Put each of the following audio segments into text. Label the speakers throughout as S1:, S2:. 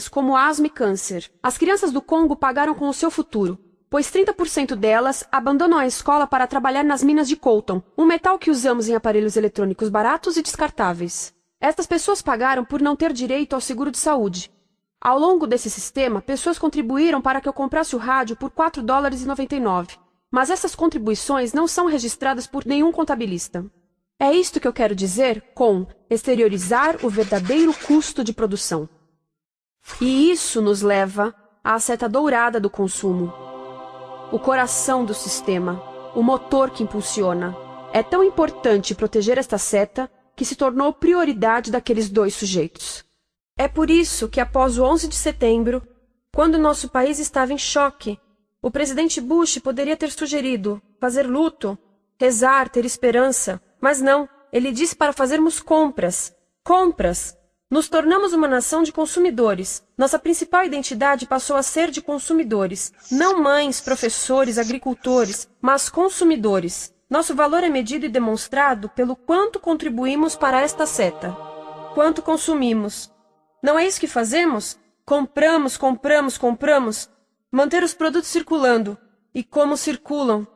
S1: como asma e câncer. As crianças do Congo pagaram com o seu futuro, pois 30% delas abandonam a escola para trabalhar nas minas de coltan, um metal que usamos em aparelhos eletrônicos baratos e descartáveis. Estas pessoas pagaram por não ter direito ao seguro de saúde. Ao longo desse sistema, pessoas contribuíram para que eu comprasse o rádio por $4,99, mas essas contribuições não são registradas por nenhum contabilista. É isto que eu quero dizer com exteriorizar o verdadeiro custo de produção. E isso nos leva à seta dourada do consumo. O coração do sistema, o motor que impulsiona. É tão importante proteger esta seta que se tornou prioridade daqueles dois sujeitos. É por isso que após o 11 de setembro, quando nosso país estava em choque, o presidente Bush poderia ter sugerido fazer luto, rezar, ter esperança, mas não, ele disse para fazermos compras. Compras! Nos tornamos uma nação de consumidores. Nossa principal identidade passou a ser de consumidores. Não mães, professores, agricultores, mas consumidores. Nosso valor é medido e demonstrado pelo quanto contribuímos para esta seta. Quanto consumimos. Não é isso que fazemos? Compramos, compramos, compramos. Manter os produtos circulando. E como circulam?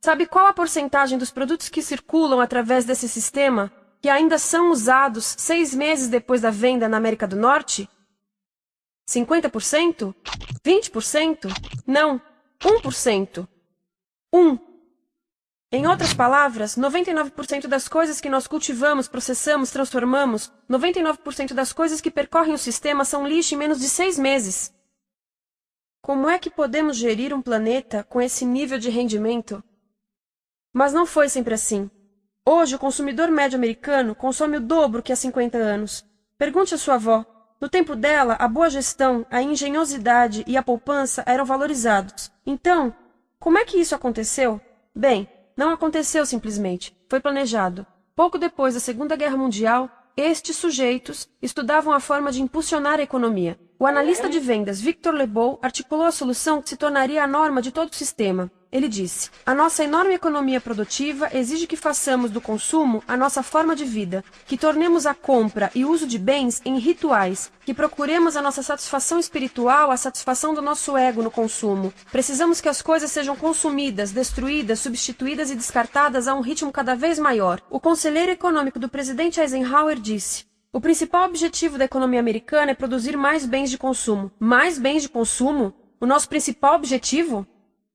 S1: Sabe qual a porcentagem dos produtos que circulam através desse sistema que ainda são usados 6 meses depois da venda na América do Norte? 50%? 20%? Não, 1%. 1. Em outras palavras, 99% das coisas que nós cultivamos, processamos, transformamos, 99% das coisas que percorrem o sistema são lixo em menos de 6 meses. Como é que podemos gerir um planeta com esse nível de rendimento? Mas não foi sempre assim. Hoje, o consumidor médio americano consome o dobro que há 50 anos. Pergunte à sua avó. No tempo dela, a boa gestão, a engenhosidade e a poupança eram valorizados. Então, como é que isso aconteceu? Bem, não aconteceu simplesmente. Foi planejado. Pouco depois da Segunda Guerra Mundial, estes sujeitos estudavam a forma de impulsionar a economia. O analista de vendas Victor Lebow articulou a solução que se tornaria a norma de todo o sistema. Ele disse: a nossa enorme economia produtiva exige que façamos do consumo a nossa forma de vida, que tornemos a compra e o uso de bens em rituais, que procuremos a nossa satisfação espiritual, a satisfação do nosso ego no consumo. Precisamos que as coisas sejam consumidas, destruídas, substituídas e descartadas a um ritmo cada vez maior. O conselheiro econômico do presidente Eisenhower disse: o principal objetivo da economia americana é produzir mais bens de consumo. Mais bens de consumo? O nosso principal objetivo?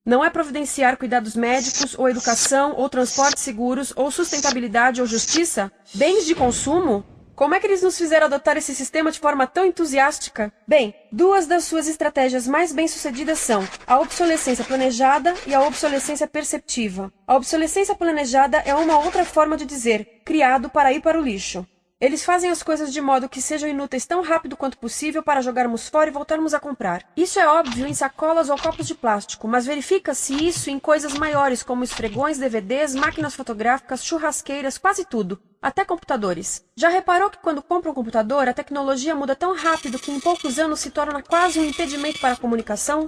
S1: Não é providenciar cuidados médicos, ou educação, ou transportes seguros, ou sustentabilidade, ou justiça? Bens de consumo? Como é que eles nos fizeram adotar esse sistema de forma tão entusiástica? Bem, duas das suas estratégias mais bem-sucedidas são a obsolescência planejada e a obsolescência perceptiva. A obsolescência planejada é uma outra forma de dizer criado para ir para o lixo. Eles fazem as coisas de modo que sejam inúteis tão rápido quanto possível para jogarmos fora e voltarmos a comprar. Isso é óbvio em sacolas ou copos de plástico, mas verifica-se isso em coisas maiores como esfregões, DVDs, máquinas fotográficas, churrasqueiras, quase tudo, até computadores. Já reparou que quando compra um computador, a tecnologia muda tão rápido que em poucos anos se torna quase um impedimento para a comunicação?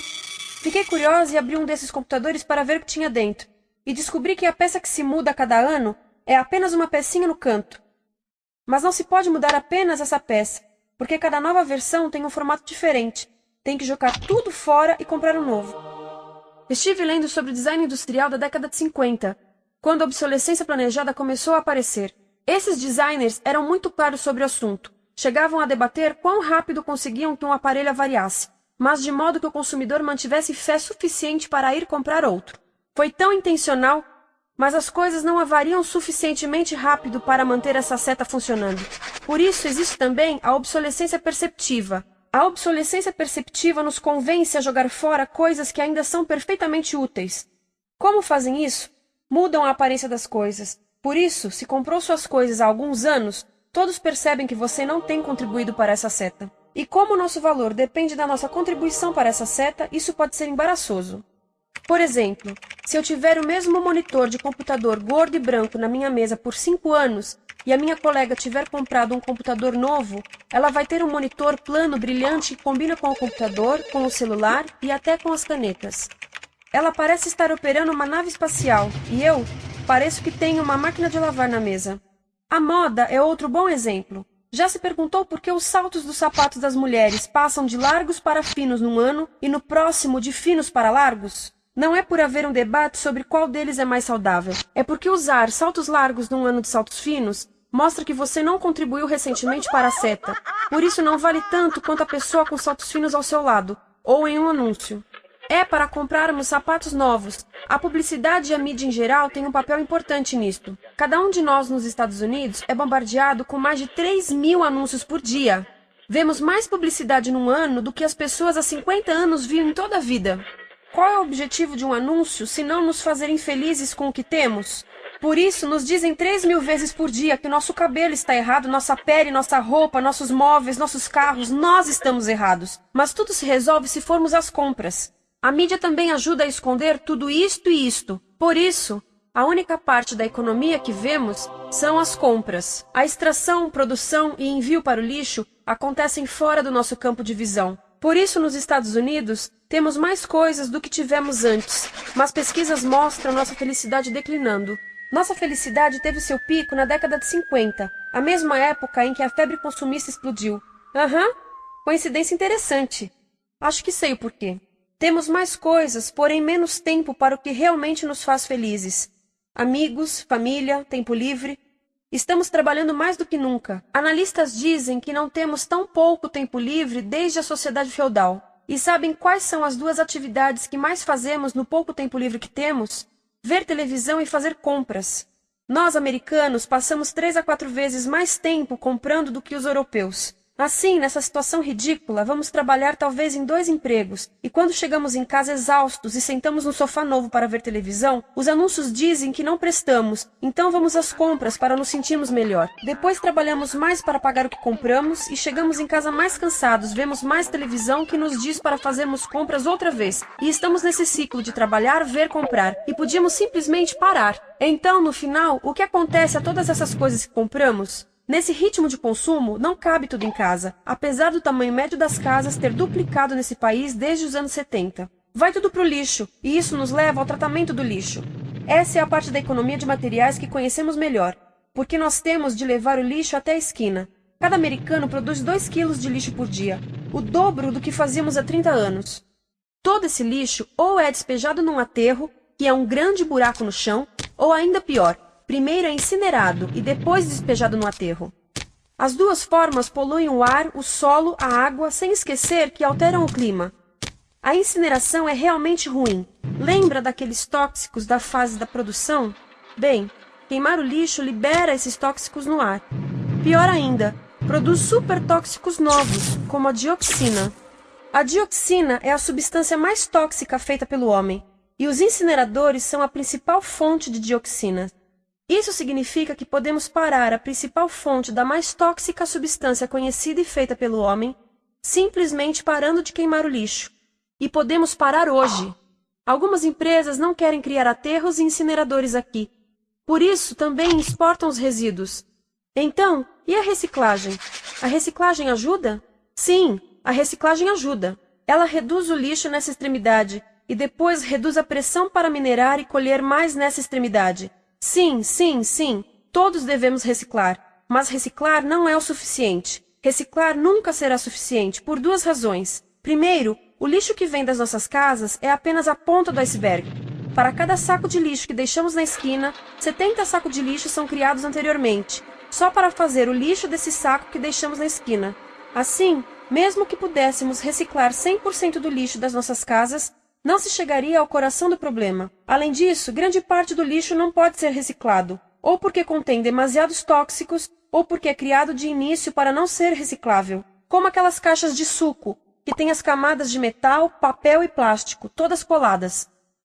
S1: Fiquei curiosa e abri um desses computadores para ver o que tinha dentro, e descobri que a peça que se muda a cada ano é apenas uma pecinha no canto. Mas não se pode mudar apenas essa peça, porque cada nova versão tem um formato diferente. Tem que jogar tudo fora e comprar um novo. Estive lendo sobre o design industrial da década de 50, quando a obsolescência planejada começou a aparecer. Esses designers eram muito claros sobre o assunto. Chegavam a debater quão rápido conseguiam que um aparelho avariasse, mas de modo que o consumidor mantivesse fé suficiente para ir comprar outro. Foi tão intencional, mas as coisas não avariam suficientemente rápido para manter essa seta funcionando. Por isso existe também a obsolescência perceptiva. A obsolescência perceptiva nos convence a jogar fora coisas que ainda são perfeitamente úteis. Como fazem isso? Mudam a aparência das coisas. Por isso, se comprou suas coisas há alguns anos, todos percebem que você não tem contribuído para essa seta. E como o nosso valor depende da nossa contribuição para essa seta, isso pode ser embaraçoso. Por exemplo, se eu tiver o mesmo monitor de computador gordo e branco na minha mesa por 5 anos e a minha colega tiver comprado um computador novo, ela vai ter um monitor plano brilhante que combina com o computador, com o celular e até com as canetas. Ela parece estar operando uma nave espacial e eu pareço que tenho uma máquina de lavar na mesa. A moda é outro bom exemplo. Já se perguntou por que os saltos dos sapatos das mulheres passam de largos para finos num ano e no próximo de finos para largos? Não é por haver um debate sobre qual deles é mais saudável. É porque usar saltos largos num ano de saltos finos mostra que você não contribuiu recentemente para a seta. Por isso não vale tanto quanto a pessoa com saltos finos ao seu lado, ou em um anúncio. É para comprarmos sapatos novos. A publicidade e a mídia em geral têm um papel importante nisto. Cada um de nós nos Estados Unidos é bombardeado com mais de 3.000 anúncios por dia. Vemos mais publicidade num ano do que as pessoas há 50 anos viam em toda a vida. Qual é o objetivo de um anúncio se não nos fazer infelizes com o que temos? Por isso, nos dizem 3.000 vezes por dia que nosso cabelo está errado, nossa pele, nossa roupa, nossos móveis, nossos carros, nós estamos errados. Mas tudo se resolve se formos às compras. A mídia também ajuda a esconder tudo isto e isto. Por isso, a única parte da economia que vemos são as compras. A extração, produção e envio para o lixo acontecem fora do nosso campo de visão. Por isso, nos Estados Unidos, temos mais coisas do que tivemos antes, mas pesquisas mostram nossa felicidade declinando. Nossa felicidade teve seu pico na década de 50, a mesma época em que a febre consumista explodiu. Coincidência interessante. Acho que sei o porquê. Temos mais coisas, porém menos tempo para o que realmente nos faz felizes. Amigos, família, tempo livre. Estamos trabalhando mais do que nunca. Analistas dizem que não temos tão pouco tempo livre desde a sociedade feudal. E sabem quais são as duas atividades que mais fazemos no pouco tempo livre que temos? Ver televisão e fazer compras. Nós, americanos, passamos 3 a 4 vezes mais tempo comprando do que os europeus. Assim, nessa situação ridícula, vamos trabalhar talvez em 2 empregos, e quando chegamos em casa exaustos e sentamos no sofá novo para ver televisão, os anúncios dizem que não prestamos, então vamos às compras para nos sentirmos melhor. Depois trabalhamos mais para pagar o que compramos e chegamos em casa mais cansados, vemos mais televisão que nos diz para fazermos compras outra vez. E estamos nesse ciclo de trabalhar, ver, comprar, e podíamos simplesmente parar. Então, no final, o que acontece a todas essas coisas que compramos? Nesse ritmo de consumo, não cabe tudo em casa, apesar do tamanho médio das casas ter duplicado nesse país desde os anos 70. Vai tudo para o lixo, e isso nos leva ao tratamento do lixo. Essa é a parte da economia de materiais que conhecemos melhor, porque nós temos de levar o lixo até a esquina. Cada americano produz 2 quilos de lixo por dia, o dobro do que fazíamos há 30 anos. Todo esse lixo ou é despejado num aterro, que é um grande buraco no chão, ou ainda pior, primeiro é incinerado e depois despejado no aterro. As duas formas poluem o ar, o solo, a água, sem esquecer que alteram o clima. A incineração é realmente ruim. Lembra daqueles tóxicos da fase da produção? Bem, queimar o lixo libera esses tóxicos no ar. Pior ainda, produz supertóxicos novos, como a dioxina. A dioxina é a substância mais tóxica feita pelo homem, e os incineradores são a principal fonte de dioxina. Isso significa que podemos parar a principal fonte da mais tóxica substância conhecida e feita pelo homem, simplesmente parando de queimar o lixo. E podemos parar hoje. Algumas empresas não querem criar aterros e incineradores aqui. Por isso, também exportam os resíduos. Então, e a reciclagem? A reciclagem ajuda? Sim, a reciclagem ajuda. Ela reduz o lixo nessa extremidade e depois reduz a pressão para minerar e colher mais nessa extremidade. Sim, todos devemos reciclar, mas reciclar não é o suficiente. Reciclar nunca será suficiente, por 2 razões. Primeiro, o lixo que vem das nossas casas é apenas a ponta do iceberg. Para cada saco de lixo que deixamos na esquina, 70 sacos de lixo são criados anteriormente, só para fazer o lixo desse saco que deixamos na esquina. Assim, mesmo que pudéssemos reciclar 100% do lixo das nossas casas, não se chegaria ao coração do problema. Além disso, grande parte do lixo não pode ser reciclado, ou porque contém demasiados tóxicos, ou porque é criado de início para não ser reciclável, como aquelas caixas de suco, que têm as camadas de metal, papel e plástico, todas coladas.